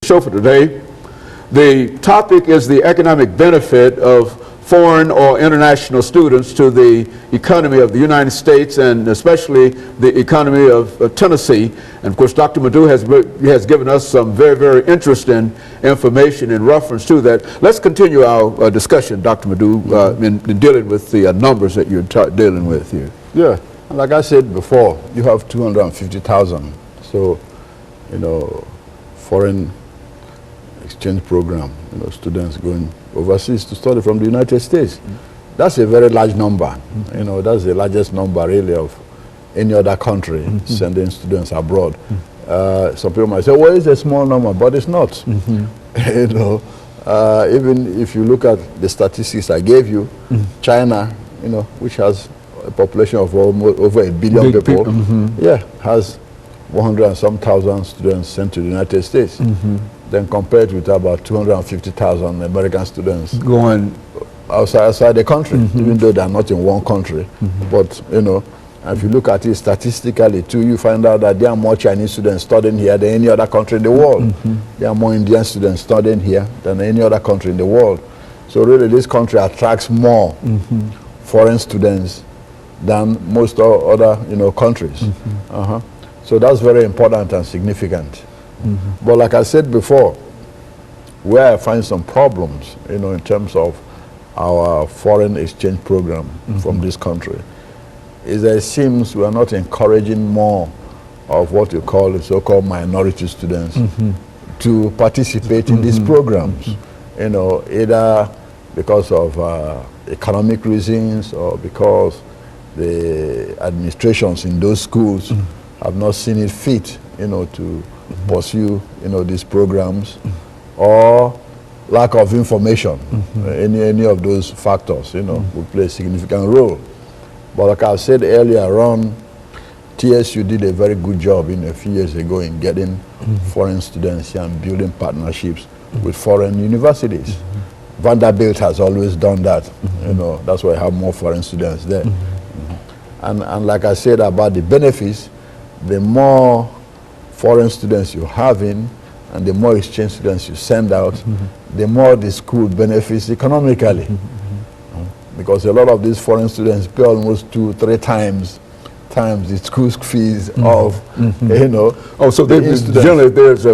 Show for today. The topic is the economic benefit of foreign or international students to the economy of the United States and especially the economy of Tennessee. And of course, Dr. LMadu has given us some very, very interesting information in reference to that. Let's continue our discussion, Dr. LMadu, in dealing with the numbers that you're dealing with here. Yeah, and like I said before, you have 250,000. So, foreign exchange program, students going overseas to study from the United States. That's a very large number. That's the largest number really of any other country sending students abroad. Some people might say, well, it's a small number, but it's not. Even if you look at the statistics I gave you, China, which has a population of almost over 1 billion people, has 100 and some thousand students sent to the United States. Then compared with about 250,000 American students going outside the country, even though they're not in one country. But, if you look at it statistically too, you find out that there are more Chinese students studying here than any other country in the world. There are more Indian students studying here than any other country in the world. So really this country attracts more foreign students than most other countries. So that's very important and significant. But like I said before, where I find some problems, in terms of our foreign exchange program from this country, is that it seems we are not encouraging more of what you call the so-called minority students to participate in these programs, either because of economic reasons or because the administrations in those schools have not seen it fit, to pursue, these programs, or lack of information. Any of those factors, will play a significant role. But like I said earlier on, TSU did a very good job a few years ago in getting foreign students here and building partnerships with foreign universities. Vanderbilt has always done that. That's why I have more foreign students there. And like I said about the benefits, the more foreign students you have in and the more exchange students you send out, the more the school benefits economically. Because a lot of these foreign students pay almost 2-3 times the school fees of, Oh, so generally there's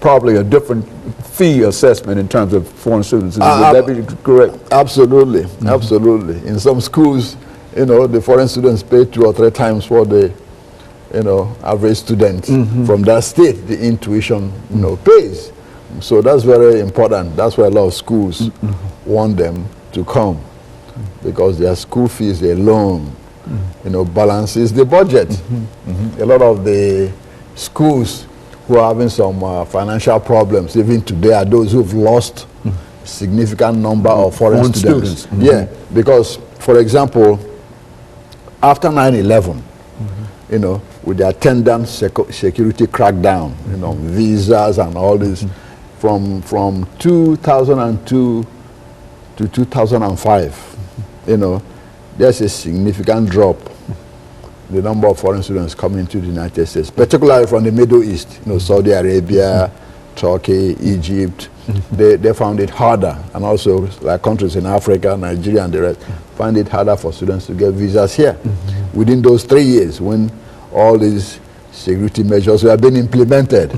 probably a different fee assessment in terms of foreign students. Would that be correct? Absolutely, absolutely. In some schools, the foreign students pay 2 or 3 times what the average student from that state, the intuition, pays. So that's very important. That's why a lot of schools want them to come, because their school fees alone, balances the budget. A lot of the schools who are having some financial problems, even today, are those who've lost significant number of foreign students. Yeah, because, for example, after 9/11, with the attendant security crackdown, visas and all this, from 2002 to 2005, there's a significant drop the number of foreign students coming to the United States, particularly from the Middle East, Saudi Arabia, Turkey, Egypt. They found it harder, and also like countries in Africa, Nigeria and the rest, find it harder for students to get visas here. Within those 3 years, when all these security measures were being implemented.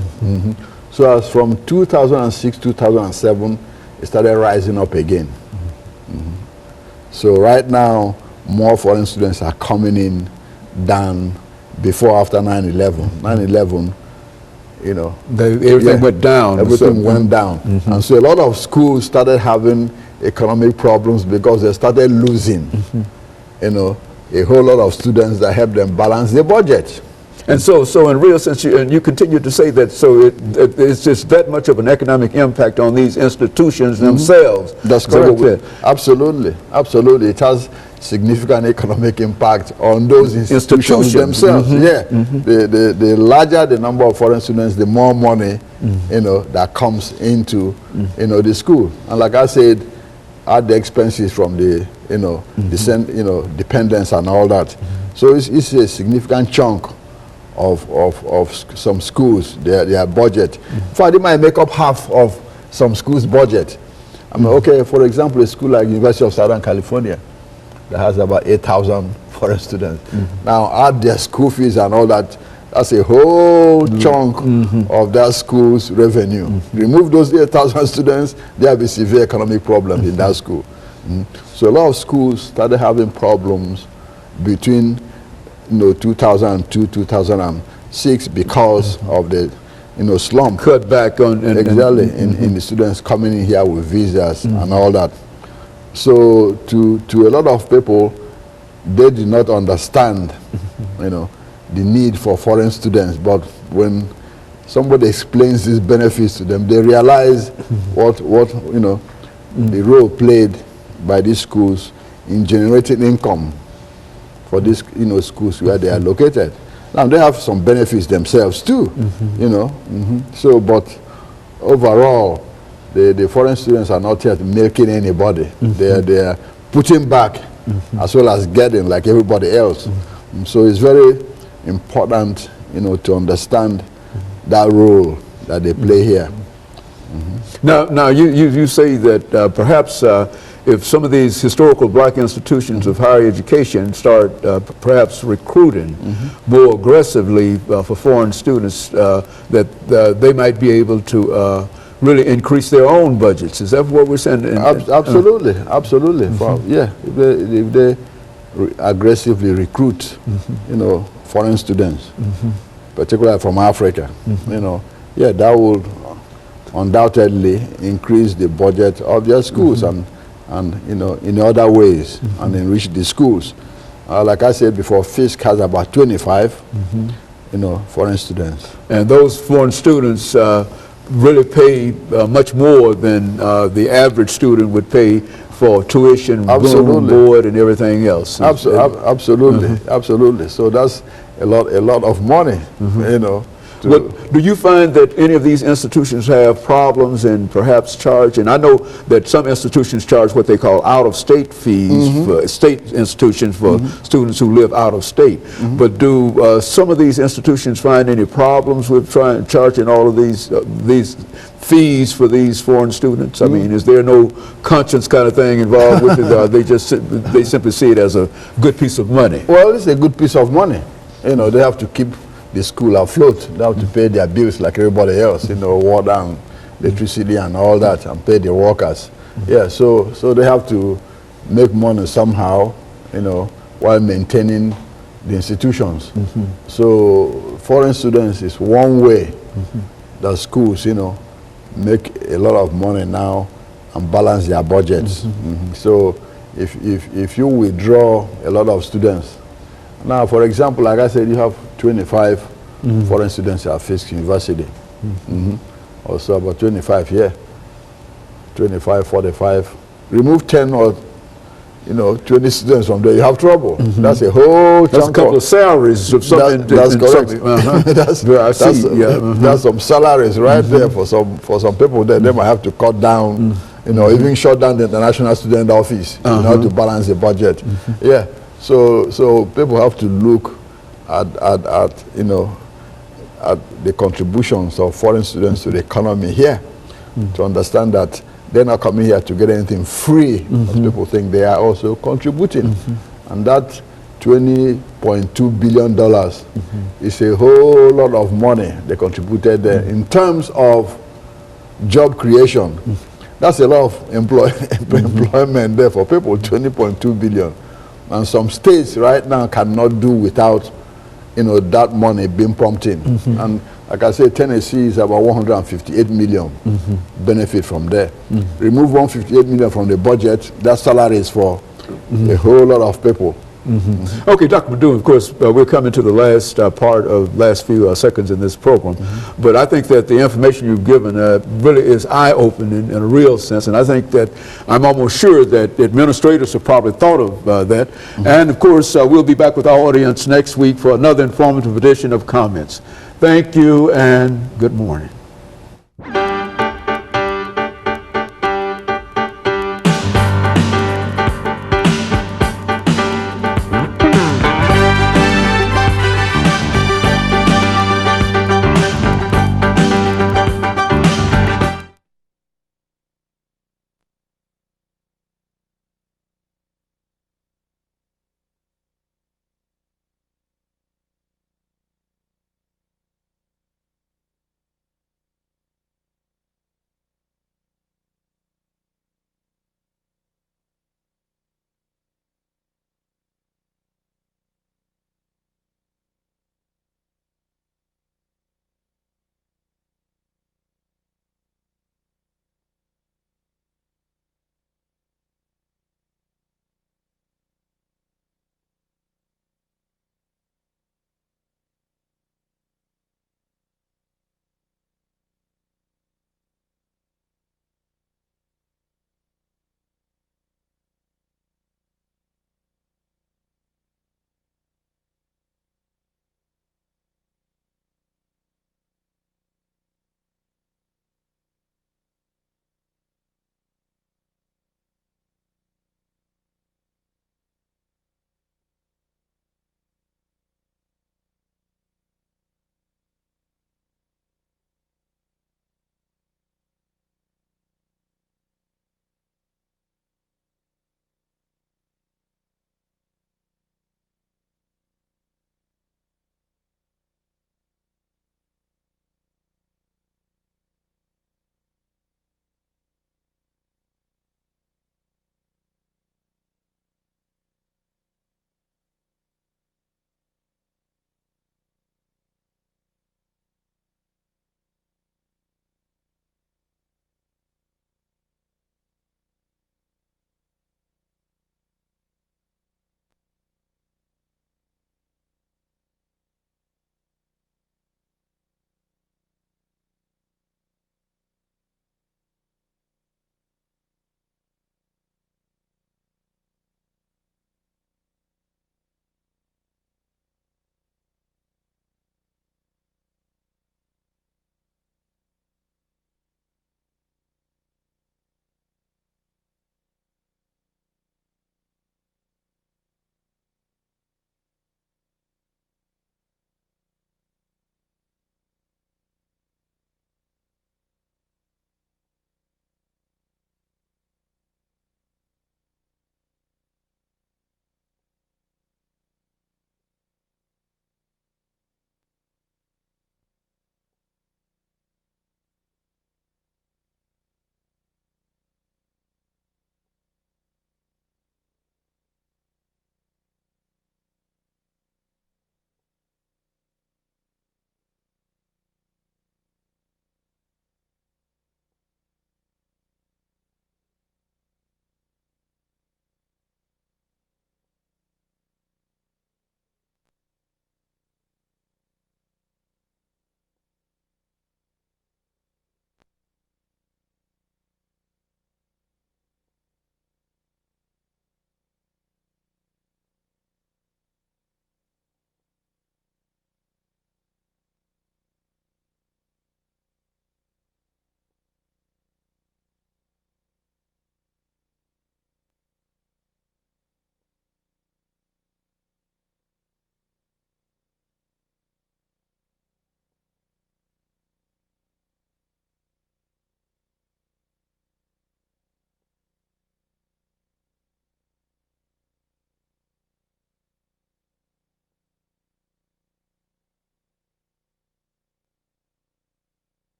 So as from 2006, 2007, it started rising up again. So right now, more foreign students are coming in than before, after 9/11. 9/11, everything went down. Everything went down. And so a lot of schools started having economic problems because they started losing, a whole lot of students that help them balance their budget. And so in real sense, you continue to say that, so it's just that much of an economic impact on these institutions themselves. That's correct. Absolutely, absolutely. It has significant economic impact on those institutions themselves. The larger the number of foreign students, the more money, that comes into, the school. And like I said, add the expenses from the, dependents and all that. So it's a significant chunk some schools, their budget. In fact, they might make up half of some schools' budget. I mean, okay, for example, a school like University of Southern California that has about 8,000 foreign students. Now, add their school fees and all that, that's a whole chunk of that school's revenue. Remove those 8,000 students, there will be severe economic problems in that school. So a lot of schools started having problems between 2002, 2006 because of the slump. Cut back on exactly in the students coming in here with visas and all that. So to a lot of people, they did not understand, the need for foreign students. But when somebody explains these benefits to them, they realize what the role played by these schools in generating income for these schools where they are located. Now they have some benefits themselves too, So, but overall, the foreign students are not yet milking anybody. They are putting back as well as getting like everybody else. So it's very important, to understand that role that they play here. Now you say that perhaps if some of these historical black institutions of higher education start perhaps recruiting more aggressively for foreign students, that they might be able to really increase their own budgets. Is that what we're saying? Absolutely, absolutely. Yeah, if they aggressively recruit, foreign students, particularly from Africa, yeah, that would undoubtedly increase the budget of their schools and in other ways and enrich the schools. Like I said before, FISC has about 25, foreign students. And those foreign students really pay much more than the average student would pay for tuition, room, board, and everything else. Absolutely, absolutely. So that's a lot of money, But do you find that any of these institutions have problems in perhaps charge? And I know that some institutions charge what they call out-of-state fees for state institutions for students who live out of state. But do some of these institutions find any problems with charging all of these fees for these foreign students? I mean, is there no conscience kind of thing involved with it? They simply see it as a good piece of money? Well, it's a good piece of money. They have to keep the school afloat. They have to pay their bills like everybody else, water and electricity and all that, and pay the workers. Yeah, so they have to make money somehow, while maintaining the institutions. So foreign students is one way that schools, make a lot of money now and balance their budgets. So if you withdraw a lot of students, now, for example, like I said, you have 25 foreign students at Fisk University. Also about 25 here. 25, 45. Remove 10 or 20 students from there, you have trouble. That's a whole That's a couple of salaries of something. That's correct. That's some salaries right there for some people that they might have to cut down, even shut down the International Student Office in order to balance the budget. Yeah. So people have to look at the contributions of foreign students to the economy here to understand that they're not coming here to get anything free, as people think. They are also contributing. And that $20.2 billion is a whole lot of money they contributed there. In terms of job creation, that's a lot of employment there for people, 20.2 billion. And some states right now cannot do without, that money being pumped in. And like I said, Tennessee is about 158 million benefit from there. Remove 158 million from the budget, that salary is for a whole lot of people. Okay, Dr. Madu, of course, we're coming to the last last few seconds in this program, but I think that the information you've given really is eye-opening in a real sense, and I think that I'm almost sure that administrators have probably thought of that. And of course, we'll be back with our audience next week for another informative edition of Comments. Thank you and good morning.